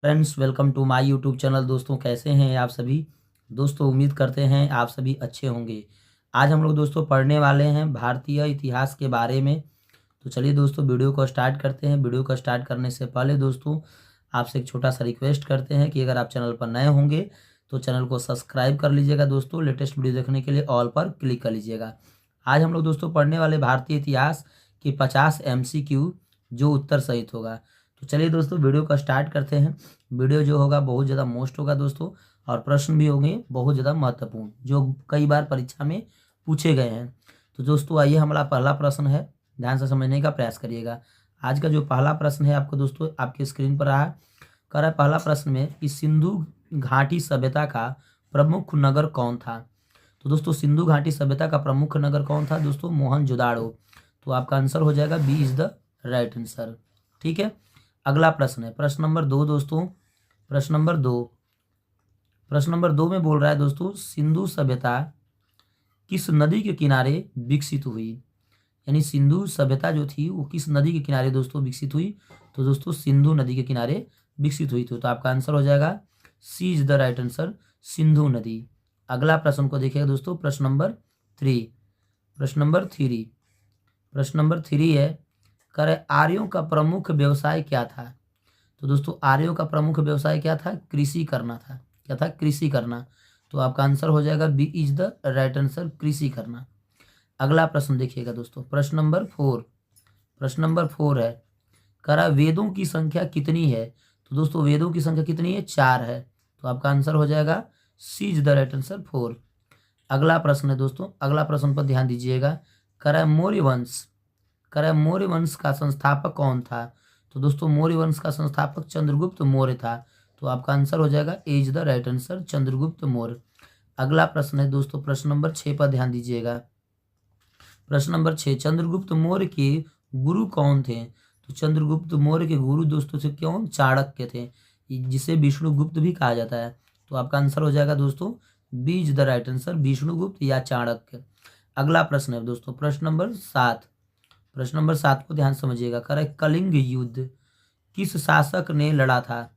Friends, welcome to my YouTube channel. दोस्तों, कैसे हैं आप सभी। दोस्तों, उम्मीद करते हैं आप सभी अच्छे होंगे। आज हम लोग दोस्तों पढ़ने वाले हैं भारतीय इतिहास के बारे में। तो चलिए दोस्तों, वीडियो को स्टार्ट करते हैं। वीडियो को स्टार्ट करने से पहले दोस्तों आपसे एक छोटा सा रिक्वेस्ट करते हैं कि अगर आप चैनल पर नए होंगे तो चैनल को सब्सक्राइब कर लीजिएगा। दोस्तों, लेटेस्ट वीडियो देखने के लिए ऑल पर क्लिक कर लीजिएगा। आज हम लोग दोस्तों पढ़ने वाले भारतीय इतिहास के 50 MCQ, जो उत्तर सहित होगा। तो चलिए दोस्तों, वीडियो का स्टार्ट करते हैं। वीडियो जो होगा बहुत ज़्यादा मोस्ट होगा दोस्तों, और प्रश्न भी होंगे बहुत ज़्यादा महत्वपूर्ण, जो कई बार परीक्षा में पूछे गए हैं। तो दोस्तों आइए, हमारा पहला प्रश्न है, ध्यान से समझने का प्रयास करिएगा। आज का जो पहला प्रश्न है आपको दोस्तों आपके स्क्रीन पर रहा कर रहा है। पहला प्रश्न में कि सिंधु घाटी सभ्यता का प्रमुख नगर कौन था। तो दोस्तों सिंधु घाटी सभ्यता का प्रमुख नगर कौन था दोस्तों? मोहनजोदाड़ो। तो आपका आंसर हो जाएगा B is the right answer. ठीक है, अगला प्रश्न है प्रश्न नंबर 2 दोस्तों। प्रश्न नंबर 2 में बोल रहा है दोस्तों, सिंधु सभ्यता किस नदी के किनारे विकसित हुई। यानी सिंधु सभ्यता जो थी वो किस नदी के किनारे दोस्तों विकसित हुई। तो दोस्तों सिंधु नदी के किनारे विकसित हुई थी। तो आपका आंसर हो जाएगा C is the right answer, Sindhu नदी। अगला प्रश्न को देखिएगा दोस्तों, प्रश्न नंबर 3 है, करे आर्यों का प्रमुख व्यवसाय क्या था। तो दोस्तों आर्यों का प्रमुख व्यवसाय क्या था? कृषि करना था। क्या था? कृषि करना। तो आपका आंसर हो जाएगा B is the right answer, कृषि करना। अगला प्रश्न देखिएगा दोस्तों, प्रश्न नंबर 4 है, करा वेदों की संख्या कितनी है। तो दोस्तों वेदों की संख्या कितनी है? 4 है। तो आपका आंसर हो जाएगा C is the right answer, 4। अगला प्रश्न है दोस्तों, अगला प्रश्न पर ध्यान दीजिएगा। करा मौर्य वंश का संस्थापक कौन था। तो दोस्तों मौर्य वंश का संस्थापक चंद्रगुप्त मौर्य था। तो आपका आंसर हो जाएगा A is the right answer, Chandragupta Maurya. अगला प्रश्न है दोस्तों, प्रश्न नंबर 6 पर ध्यान दीजिएगा। प्रश्न नंबर 6, चंद्रगुप्त मौर्य के गुरु कौन थे। तो चंद्रगुप्त मौर्य के गुरु दोस्तों से कौन? चाणक्य थे, जिसे विष्णुगुप्त भी कहा जाता है। तो आपका आंसर हो जाएगा दोस्तों B is the right answer, Vishnugupta या चाणक्य। अगला प्रश्न है दोस्तों, प्रश्न नंबर 7 को ध्यान समझिएगा। करें, कलिंग युद्ध किस शासक ने लड़ा था।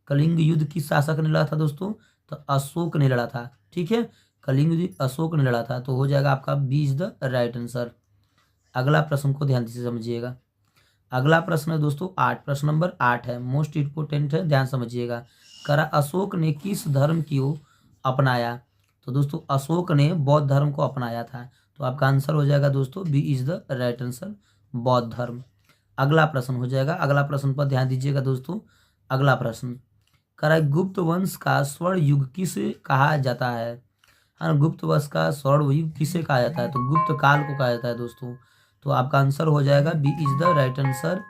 कलिंग युद्ध किस शासक ने लड़ा था दोस्तों? तो अशोक ने लड़ा था। ठीक है, कलिंग युद्ध अशोक ने लड़ा था। तो हो जाएगा आपका B is the right answer. अगला प्रश्न को ध्यान से समझिएगा। अगला प्रश्न है दोस्तों 8, प्रश्न नंबर 8 है, मोस्ट इंपोर्टेंट है, ध्यान समझिएगा। करा अशोक ने किस धर्म को अपनाया। तो दोस्तों अशोक ने बौद्ध धर्म को अपनाया था। तो आपका आंसर हो जाएगा दोस्तों B is the right answer, बौद्ध धर्म। अगला प्रश्न हो जाएगा, अगला प्रश्न पर ध्यान दीजिएगा दोस्तों। अगला प्रश्न करा, गुप्त वंश का स्वर्ण युग किसे कहा जाता है। हाँ, गुप्त वंश का स्वर्ण युग किसे कहा जाता है। तो गुप्त काल को कहा जाता है दोस्तों। तो आपका आंसर हो जाएगा B is the right answer,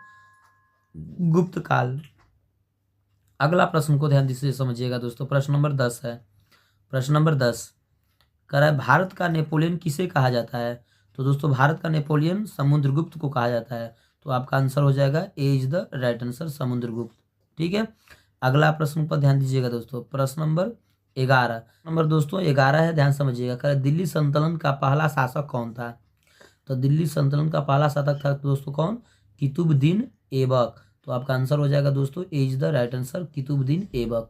Gupta काल। अगला प्रश्न को ध्यान से समझिएगा दोस्तों, प्रश्न नंबर 10 है। प्रश्न नंबर 10 कह रहा है, भारत का नेपोलियन किसे कहा जाता है। तो दोस्तों भारत का नेपोलियन समुद्रगुप्त को कहा जाता है। तो आपका आंसर हो जाएगा A is the right answer, Samudragupta. ठीक है, अगला प्रश्न पर ध्यान दीजिएगा दोस्तों, प्रश्न नंबर 11। नंबर दोस्तों 11 है, ध्यान समझिएगा। कह रहा है, दिल्ली सल्तनत का पहला शासक कौन था। तो दिल्ली सल्तनत का पहला शासक था दोस्तों कौन? कुतुबुद्दीन ऐबक। तो आपका आंसर हो जाएगा दोस्तों A is the right answer, Qutubuddin Aibak.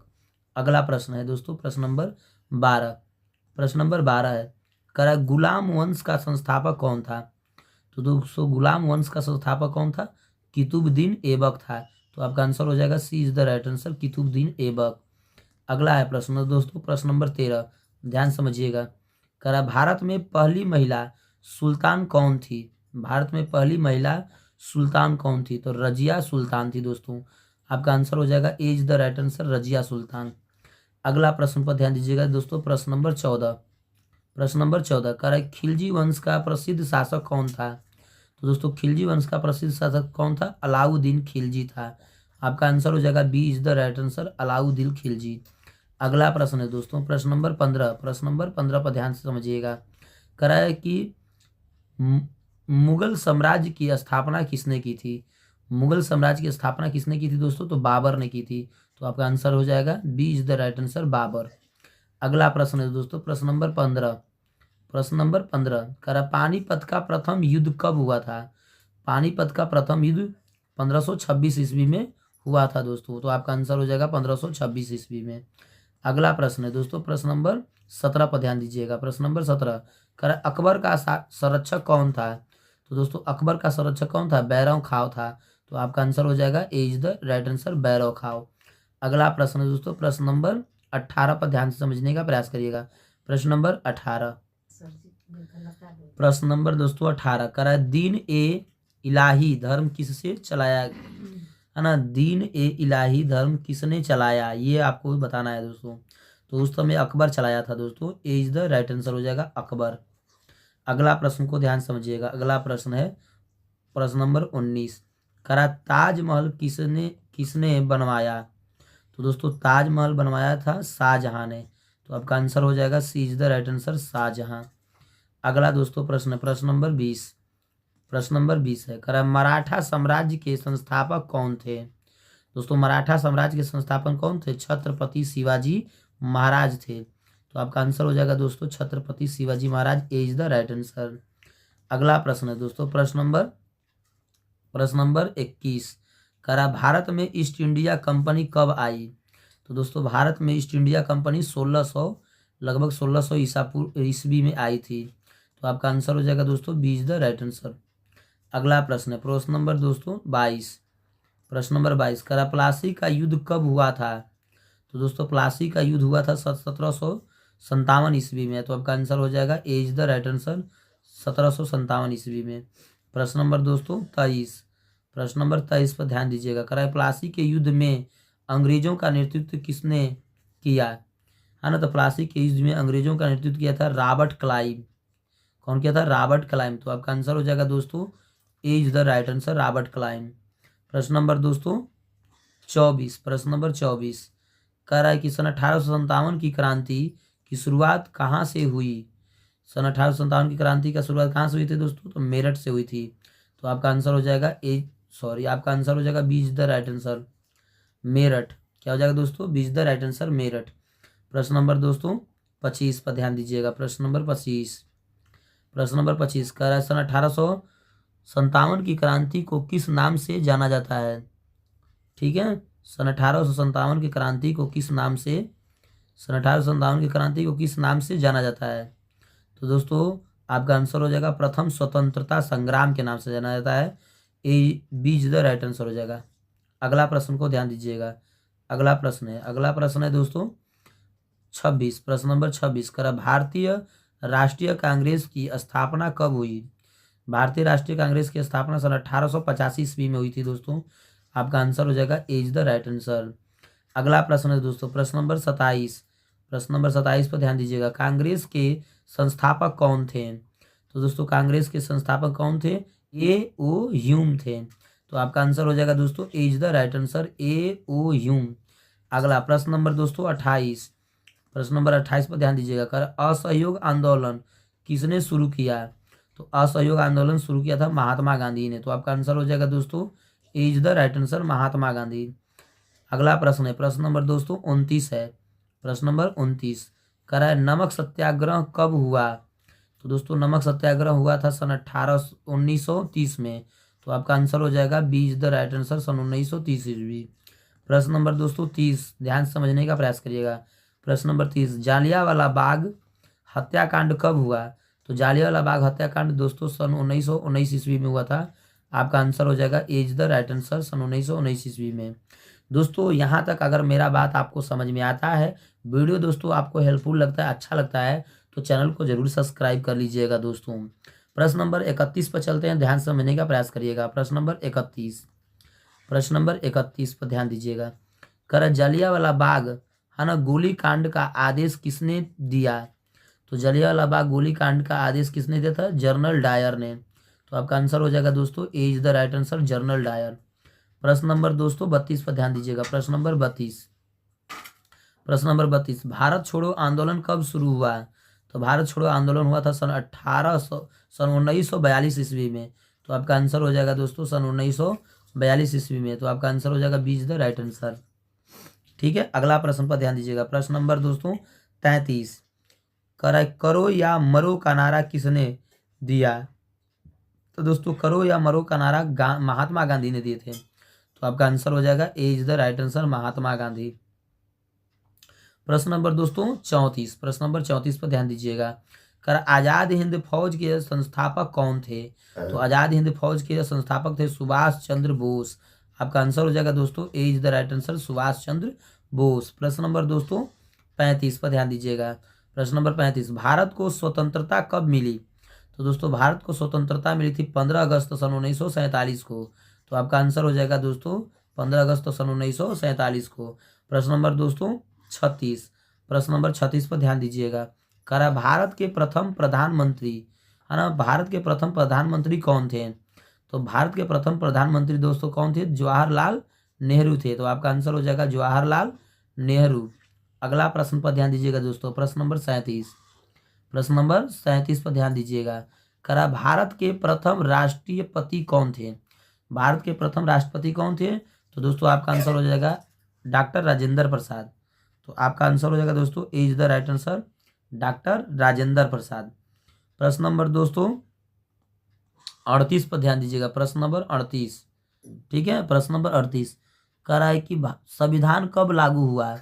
अगला प्रश्न है दोस्तों, प्रश्न नंबर 12 है, करा गुलाम वंश का संस्थापक कौन था। तो दोस्तों गुलाम वंश का संस्थापक कौन था? कुतुबुद्दीन ऐबक था। तो आपका आंसर हो जाएगा C is the right answer, Qutubuddin Aibak. अगला है प्रश्न दोस्तों, प्रश्न नंबर 13, ध्यान समझिएगा। करा भारत में पहली महिला सुल्तान कौन थी। भारत में पहली महिला सुल्तान कौन थी। तो रजिया सुल्तान थी दोस्तों। आपका आंसर हो जाएगा A is the right answer, Razia Sultan. अगला प्रश्न पर ध्यान दीजिएगा दोस्तों, प्रश्न नंबर 14 कह रहा है, खिलजी वंश का प्रसिद्ध शासक कौन था। तो दोस्तों खिलजी वंश का प्रसिद्ध शासक कौन था? अलाउद्दीन खिलजी था। आपका आंसर हो जाएगा B is the right answer, Alauddin Khilji. अगला प्रश्न है दोस्तों, प्रश्न नंबर 15 पर ध्यान से समझिएगा। कह रहा है कि मुगल साम्राज्य की स्थापना किसने की थी। मुगल साम्राज्य की स्थापना किसने की थी दोस्तों? तो बाबर ने की थी। तो आपका आंसर हो जाएगा B is the right answer, Babur. अगला प्रश्न है दोस्तों, प्रश्न नंबर 15 करा, पानीपत का प्रथम युद्ध कब हुआ था। पानीपत का प्रथम युद्ध 1526 ईस्वी में हुआ था दोस्तों? तो आपका आंसर हो जाएगा 1526 ईस्वी में। अगला प्रश्न है दोस्तों प्रश्न नंबर 17 पर ध्यान दीजिएगा। प्रश्न नंबर 17 कर अकबर का संरक्षक कौन था? तो दोस्तों अकबर का संरक्षक कौन था? बैरम खाव था। तो आपका आंसर हो जाएगा A is the right answer, Bairam Khan. अगला प्रश्न है दोस्तों प्रश्न नंबर 18 पर ध्यान से समझने का प्रयास करिएगा। प्रश्न नंबर 18, प्रश्न नंबर दोस्तों 18 करा दीन ए इलाही धर्म किससे चलाया, है ना? दीन ए इलाही धर्म किसने चलाया, ये आपको बताना है दोस्तों। तो उस समय अकबर चलाया था दोस्तों। A is the right answer हो जाएगा अकबर। अगला प्रश्न को ध्यान समझिएगा। अगला प्रश्न है प्रश्न नंबर 19 करा ताजमहल किसने किसने बनवाया? तो दोस्तों ताजमहल बनवाया था शाहजहां ने। तो आपका आंसर हो जाएगा C is the right answer, Shahjahan. अगला दोस्तों प्रश्न प्रश्न नंबर 20, प्रश्न नंबर 20 है करा मराठा साम्राज्य के संस्थापक कौन थे? दोस्तों मराठा साम्राज्य के संस्थापक कौन थे? छत्रपति शिवाजी महाराज थे। तो आपका आंसर हो जाएगा दोस्तों छत्रपति शिवाजी महाराज, ए इज द राइट आंसर। अगला प्रश्न है दोस्तों प्रश्न नंबर 21 करा भारत में ईस्ट इंडिया कंपनी कब आई? तो दोस्तों भारत में ईस्ट इंडिया कंपनी 1600 लगभग 1600 ईस्वी में आई थी। तो आपका आंसर हो जाएगा दोस्तों B is the right answer. अगला प्रश्न है प्रश्न नंबर दोस्तों 22, प्रश्न नंबर 22 करा प्लासी का युद्ध कब हुआ था? तो दोस्तों प्लासी का युद्ध हुआ था 1757 ईस्वी में। तो आपका आंसर हो जाएगा A is the right answer, 1757 ईस्वी में। प्रश्न नंबर दोस्तों 23, प्रश्न नंबर 23 पर ध्यान दीजिएगा। करा प्लासी के युद्ध में अंग्रेजों का नेतृत्व किसने किया, है ना? तो प्लासी के युद्ध में अंग्रेजों का नेतृत्व किया था रॉबर्ट क्लाइव। कौन किया था? Robert Clive. तो आपका आंसर हो जाएगा दोस्तों A is the right answer, Robert Clive. प्रश्न नंबर दोस्तों 24, प्रश्न नंबर 24 कह रहा है कि सन 1857 की क्रांति की शुरुआत कहाँ से हुई? सन 1857 की क्रांति का शुरुआत कहाँ से हुई थी दोस्तों? तो मेरठ से हुई थी। तो आपका आंसर हो जाएगा आपका आंसर हो जाएगा B is the right answer, Meerut. क्या हो जाएगा दोस्तों? B is the right answer, Meerut. प्रश्न नंबर दोस्तों 25 पर ध्यान दीजिएगा। प्रश्न नंबर 25, प्रश्न नंबर 25 कह रहा है सन 1857 की क्रांति को किस नाम से जाना जाता है? ठीक है, सन 1857 की क्रांति को किस नाम से, सन 1857 की क्रांति को किस नाम से जाना जाता है? तो दोस्तों आपका आंसर हो जाएगा प्रथम स्वतंत्रता संग्राम के नाम से जाना जाता है, A B is the right answer हो जाएगा। अगला प्रश्न को ध्यान दीजिएगा। अगला प्रश्न है दोस्तों 26, प्रश्न नंबर 26 करा भारतीय राष्ट्रीय कांग्रेस की स्थापना कब हुई? भारतीय राष्ट्रीय कांग्रेस की स्थापना सन 1885 ईस्वी में हुई थी दोस्तों। आपका आंसर हो जाएगा A is the right answer. अगला प्रश्न है दोस्तों प्रश्न नंबर 27, प्रश्न नंबर 27 पर ध्यान दीजिएगा। कांग्रेस के संस्थापक कौन थे? तो दोस्तों कांग्रेस के संस्थापक कौन थे? ए ओ ह्यूम थे। तो आपका आंसर हो जाएगा दोस्तों A is the right answer, A O Hume. अगला प्रश्न नंबर दोस्तों 28, प्रश्न नंबर 28 पर ध्यान दीजिएगा। कर असहयोग आंदोलन किसने शुरू किया? तो असहयोग आंदोलन शुरू किया था महात्मा गांधी ने। तो आपका आंसर हो जाएगा दोस्तों A is the right answer, Mahatma Gandhi. अगला प्रश्न है प्रश्न नंबर दोस्तों 29 है। प्रश्न नंबर 29 कह रहा है नमक सत्याग्रह कब हुआ? तो दोस्तों नमक सत्याग्रह हुआ था सन 1930 में। तो आपका आंसर हो जाएगा B is the right answer, सन 1930 ईस्वी। प्रश्न नंबर दोस्तों 30 ध्यान से समझने का प्रयास करिएगा। प्रश्न नंबर 30 जालियांवाला बाग हत्याकांड कब हुआ? तो जालियांवाला बाग हत्याकांड दोस्तों सन 1919 ईस्वी में हुआ था। आपका आंसर हो जाएगा A is the right answer, सन 1919 ईस्वी में। दोस्तों यहाँ तक अगर मेरा बात आपको समझ में आता है, वीडियो दोस्तों आपको हेल्पफुल लगता है, अच्छा लगता है, तो चैनल को जरूर सब्सक्राइब कर लीजिएगा दोस्तों। प्रश्न नंबर 31 पर चलते हैं, ध्यान से समझने का प्रयास करिएगा। प्रश्न नंबर 31, प्रश्न नंबर 31 पर ध्यान दीजिएगा। कर जालियांवाला बाग, है ना, गोली कांड का आदेश किसने दिया? तो जालियांवाला बाग गोली कांड का आदेश किसने दिया था? जनरल डायर ने। तो आपका आंसर हो जाएगा दोस्तों A is the right answer, General Dyer. प्रश्न नंबर दोस्तों 32 पर ध्यान दीजिएगा। प्रश्न नंबर 32, प्रश्न नंबर 32 भारत छोड़ो आंदोलन कब शुरू हुआ? तो भारत छोड़ो आंदोलन हुआ था सन 1942 ईस्वी में। तो आपका आंसर हो जाएगा दोस्तों सन 1942 ईस्वी में। तो आपका आंसर हो जाएगा B is the right answer. ठीक है, अगला प्रश्न पर ध्यान दीजिएगा। प्रश्न नंबर दोस्तों 33 करो या मरो का नारा किसने दिया? तो दोस्तों करो या मरो का नारा महात्मा गांधी ने दिए थे। तो आपका आंसर हो जाएगा A is the right answer, Mahatma Gandhi. प्रश्न नंबर दोस्तों 34, प्रश्न नंबर 34 पर ध्यान दीजिएगा। कर आज़ाद हिंद फौज के संस्थापक कौन थे? तो आज़ाद हिंद फौज के संस्थापक थे सुभाष चंद्र बोस। आपका आंसर हो जाएगा दोस्तों A is the right answer, Subhash Chandra Bose. प्रश्न नंबर दोस्तों 35 पर ध्यान दीजिएगा। प्रश्न नंबर 35, भारत को स्वतंत्रता कब मिली? तो दोस्तों भारत को स्वतंत्रता मिली थी 15 अगस्त सन 1947 को। तो आपका आंसर हो जाएगा दोस्तों 15 अगस्त सन 1947 को। प्रश्न नंबर दोस्तों 36, प्रश्न नंबर 36 पर ध्यान दीजिएगा। करा भारत के प्रथम प्रधानमंत्री, है ना, भारत के प्रथम प्रधानमंत्री कौन थे? तो भारत के प्रथम प्रधानमंत्री दोस्तों कौन थे? जवाहरलाल नेहरू थे। तो आपका आंसर हो जाएगा जवाहरलाल नेहरू। अगला प्रश्न पर ध्यान दीजिएगा दोस्तों, प्रश्न नंबर 37, प्रश्न नंबर 37 पर ध्यान दीजिएगा। करा भारत के प्रथम राष्ट्रपति कौन थे? भारत के प्रथम राष्ट्रपति कौन थे? तो दोस्तों आपका आंसर हो जाएगा डॉक्टर राजेंद्र प्रसाद। तो आपका आंसर हो जाएगा दोस्तों A is the right answer, doctor Rajendra Prasad. प्रश्न नंबर दोस्तों 38 पर ध्यान दीजिएगा। प्रश्न नंबर 38, ठीक है, प्रश्न नंबर 38 कह रहा है कि संविधान कब लागू हुआ?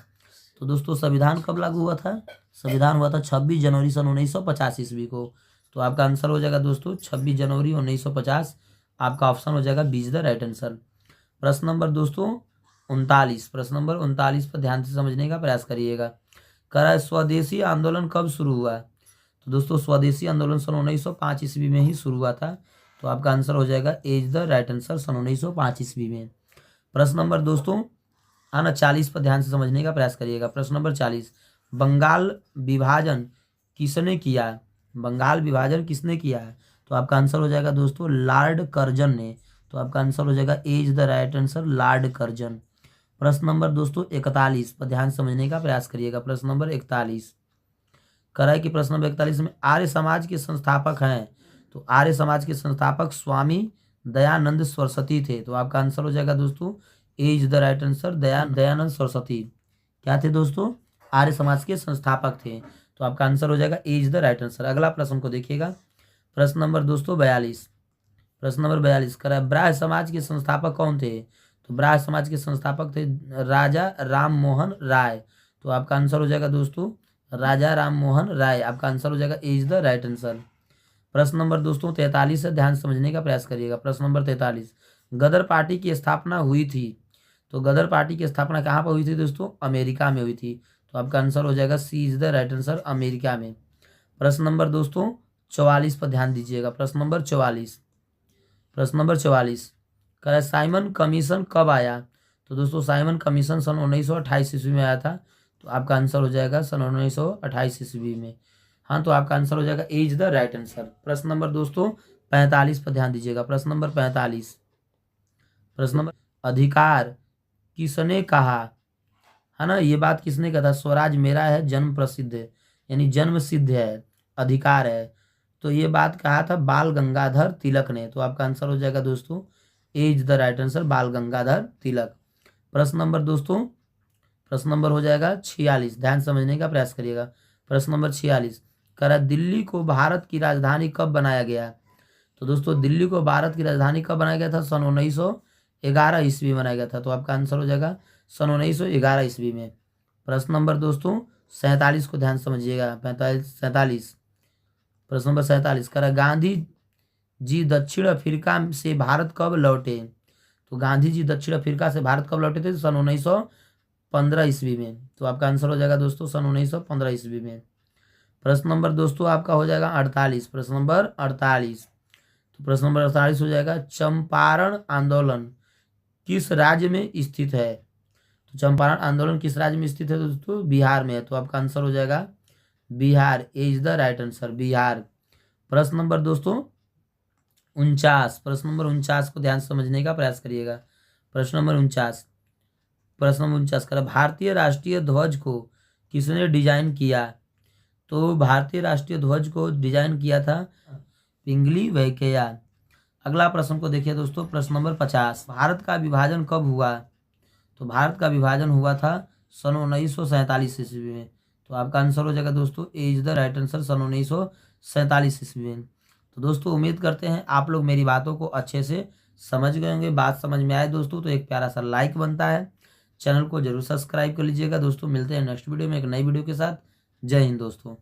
तो दोस्तों संविधान कब लागू हुआ था? संविधान हुआ था 26 जनवरी सन 1950 ईस्वी को। तो आपका आंसर हो जाएगा दोस्तों 26 जनवरी 1950। आपका ऑप्शन हो जाएगा B is the right answer. प्रश्न नंबर दोस्तों 39, प्रश्न नंबर 39 पर ध्यान से समझने का प्रयास करिएगा। कह रहा है स्वदेशी आंदोलन कब शुरू हुआ? तो दोस्तों स्वदेशी आंदोलन सन 1905 ईस्वी में ही शुरू हुआ था। तो आपका आंसर हो जाएगा A is the right answer, सन 1905 ईस्वी में। प्रश्न नंबर दोस्तों 40 पर ध्यान से समझने का प्रयास करिएगा। प्रश्न नंबर 40, बंगाल विभाजन किसने किया? बंगाल विभाजन किसने किया है? तो आपका आंसर हो जाएगा दोस्तों लॉर्ड कर्जन ने। तो आपका आंसर हो जाएगा A is the right answer, Lord Curzon. प्रश्न नंबर दोस्तों 41 पर ध्यान समझने का प्रयास करिएगा। प्रश्न नंबर 41 कह रहा है कि प्रश्न नंबर 41 में आर्य समाज के संस्थापक हैं। तो आर्य समाज के संस्थापक स्वामी दयानंद सरस्वती थे। तो आपका आंसर हो जाएगा दोस्तों A is the right answer, Dayanand Saraswati क्या थे दोस्तों? आर्य समाज के संस्थापक थे। तो आपका आंसर हो जाएगा A is the right answer. अगला प्रश्न को देखिएगा। प्रश्न नंबर दोस्तों 42, प्रश्न नंबर 42 कह रहा है ब्राह्य समाज के संस्थापक कौन थे? तो ब्राह्य समाज के संस्थापक थे राजा राम मोहन राय। तो आपका आंसर हो जाएगा दोस्तों राजा राम मोहन राय। आपका आंसर हो जाएगा A is the right answer. प्रश्न नंबर दोस्तों 43 से ध्यान समझने का प्रयास करिएगा। प्रश्न नंबर 43, गदर पार्टी की स्थापना हुई थी। तो गदर पार्टी की स्थापना कहाँ पर हुई थी दोस्तों? अमेरिका में हुई थी। तो आपका आंसर हो जाएगा C is the right answer, America में। प्रश्न नंबर दोस्तों 44 पर ध्यान दीजिएगा। प्रश्न नंबर 44, प्रश्न नंबर 44 कह रहा है साइमन कमीशन कब आया? तो दोस्तों साइमन कमीशन सन 1928 ईस्वी में आया था। तो आपका आंसर हो जाएगा सन 1928 ईस्वी में। हाँ, तो आपका आंसर हो जाएगा A is the right answer. प्रश्न नंबर दोस्तों 45 पर ध्यान दीजिएगा। प्रश्न नंबर 45, प्रश्न नंबर अधिकार किसने कहा, है ना, ये बात किसने कहा था? स्वराज मेरा है, जन्म प्रसिद्ध है, यानी जन्म सिद्ध है, अधिकार है। तो ये बात कहा था बाल गंगाधर तिलक ने। तो आपका आंसर हो जाएगा दोस्तों A is the right answer, बाल गंगाधर तिलक। प्रश्न नंबर दोस्तों, प्रश्न नंबर हो जाएगा 46, ध्यान समझने का प्रयास करिएगा। प्रश्न नंबर 46 कह रहा है दिल्ली को भारत की राजधानी कब बनाया गया? तो दोस्तों दिल्ली को भारत की राजधानी कब बनाया गया था? सन 1911 ईस्वी में बनाया गया था। तो आपका आंसर हो जाएगा सन 1911 ईस्वी में। प्रश्न नंबर दोस्तों 47 को ध्यान समझिएगा। 47, प्रश्न नंबर 47 कह रहा है गांधी जी दक्षिण अफ्रीका से भारत कब लौटे? तो गांधी जी दक्षिण अफ्रीका से भारत कब लौटे थे? सन 1915 ईस्वी में। तो आपका आंसर हो जाएगा दोस्तों सन 1915 ईस्वी में। प्रश्न नंबर दोस्तों आपका हो जाएगा 48, प्रश्न नंबर 48। तो प्रश्न नंबर 48 हो जाएगा चंपारण आंदोलन किस राज्य में स्थित है? तो चंपारण आंदोलन किस राज्य में स्थित है दोस्तों? बिहार में है। तो आपका आंसर हो जाएगा Bihar, A is the right answer, Bihar. प्रश्न नंबर दोस्तों 49, प्रश्न नंबर 49 को ध्यान से समझने का प्रयास करिएगा। प्रश्न नंबर 49, प्रश्न नंबर 49 कर भारतीय राष्ट्रीय ध्वज को किसने डिजाइन किया? तो भारतीय राष्ट्रीय ध्वज को डिजाइन किया था पिंगली वेंकैया। अगला प्रश्न को देखिए दोस्तों, प्रश्न नंबर 50, भारत का विभाजन कब हुआ? तो भारत का विभाजन हुआ था सन 1947 ईस्वी में। तो आपका आंसर हो जाएगा दोस्तों A is the right answer, सन 1947 ईस्वी में। तो दोस्तों उम्मीद करते हैं आप लोग मेरी बातों को अच्छे से समझ गए होंगे। बात समझ में आए दोस्तों तो एक प्यारा सा लाइक बनता है। चैनल को जरूर सब्सक्राइब कर लीजिएगा दोस्तों। मिलते हैं नेक्स्ट वीडियो में एक नई वीडियो के साथ। जय हिंद दोस्तों।